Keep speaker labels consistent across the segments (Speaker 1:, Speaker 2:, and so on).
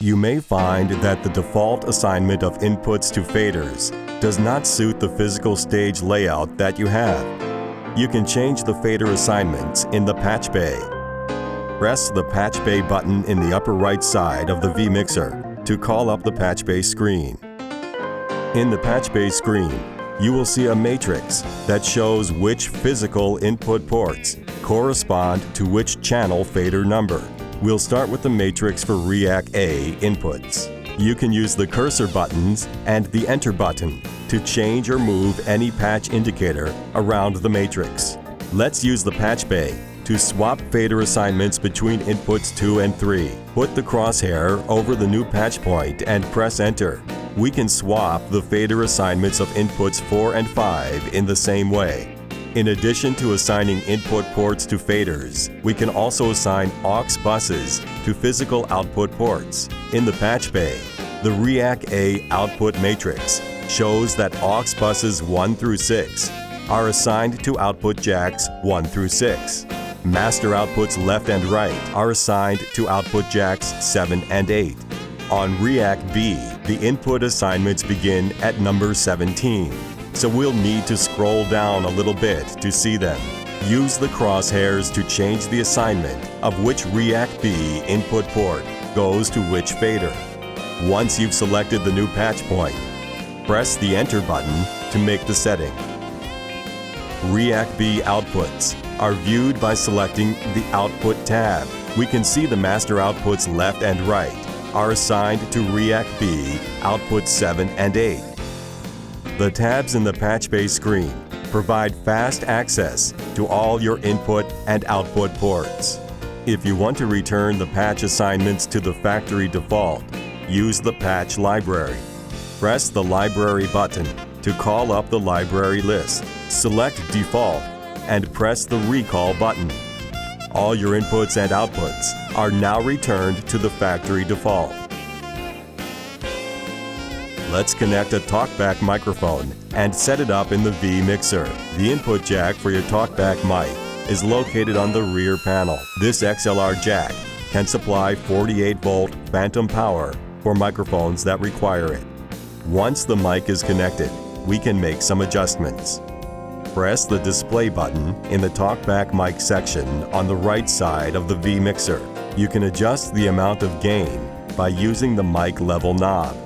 Speaker 1: You may find that the default assignment of inputs to faders does not suit the physical stage layout that you have. You can change the fader assignments in the patch bay. Press the patch bay button in the upper right side of the vMixer to call up the patch bay screen. In the patch bay screen, you will see a matrix that shows which physical input ports correspond to which channel fader number. We'll start with the matrix for REAC A inputs. You can use the cursor buttons and the Enter button to change or move any patch indicator around the matrix. Let's use the patch bay to swap fader assignments between inputs 2 and 3. Put the crosshair over the new patch point and press Enter. We can swap the fader assignments of inputs 4 and 5 in the same way. In addition to assigning input ports to faders, we can also assign aux buses to physical output ports. In the patch bay, the REAC A output matrix shows that aux buses 1 through 6 are assigned to output jacks 1 through 6. Master outputs left and right are assigned to output jacks 7 and 8. On REAC B, the input assignments begin at number 17, so we'll need to scroll down a little bit to see them. Use the crosshairs to change the assignment of which REAC B input port goes to which fader. Once you've selected the new patch point, press the Enter button to make the setting. REAC B outputs are viewed by selecting the Output tab. We can see the master outputs left and right are assigned to REAC B outputs 7 and 8. The tabs in the patch bay screen provide fast access to all your input and output ports. If you want to return the patch assignments to the factory default, use the patch library. Press the library button to call up the library list. Select Default and press the Recall button. All your inputs and outputs are now returned to the factory default. Let's connect a talkback microphone and set it up in the vMixer. The input jack for your talkback mic is located on the rear panel. This XLR jack can supply 48-volt phantom power for microphones that require it. Once the mic is connected, we can make some adjustments. Press the display button in the talkback mic section on the right side of the vMixer. You can adjust the amount of gain by using the mic level knob.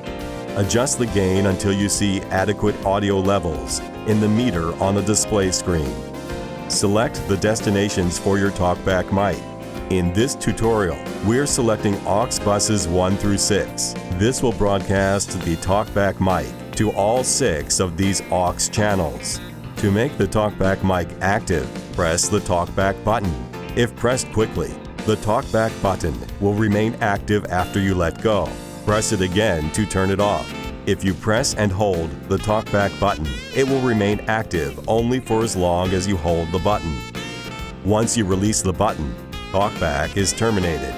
Speaker 1: Adjust the gain until you see adequate audio levels in the meter on the display screen. Select the destinations for your talkback mic. In this tutorial, we're selecting aux buses 1 through 6. This will broadcast the talkback mic to all 6 of these aux channels. To make the talkback mic active, press the talkback button. If pressed quickly, the talkback button will remain active after you let go. Press it again to turn it off. If you press and hold the talkback button, it will remain active only for as long as you hold the button. Once you release the button, talkback is terminated.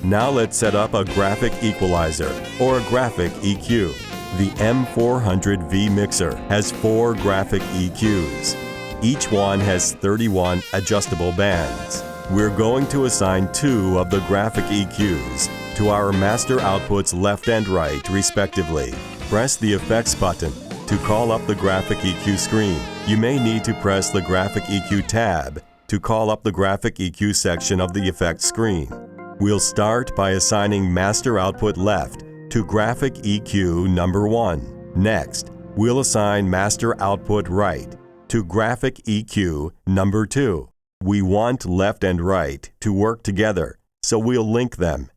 Speaker 1: Now let's set up a graphic equalizer or a graphic EQ. The M400 vMixer has 4 graphic EQs. Each one has 31 adjustable bands. We're going to assign 2 of the graphic EQs to our master outputs left and right, respectively. Press the Effects button to call up the graphic EQ screen. You may need to press the Graphic EQ tab to call up the Graphic EQ section of the effects screen. We'll start by assigning master output left to Graphic EQ number 1. Next, we'll assign master output right to Graphic EQ number 2. We want left and right to work together, so we'll link them.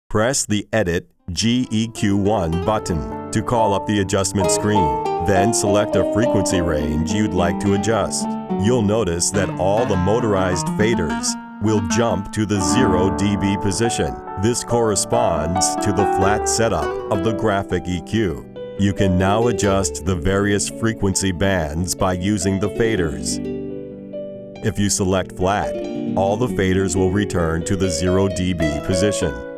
Speaker 1: Press the Edit GEQ1 button to call up the adjustment screen. Then select a frequency range you'd like to adjust. You'll notice that all the motorized faders will jump to the 0 dB position. This corresponds to the flat setup of the graphic EQ. You can now adjust the various frequency bands by using the faders. If you select flat, all the faders will return to the 0 dB position.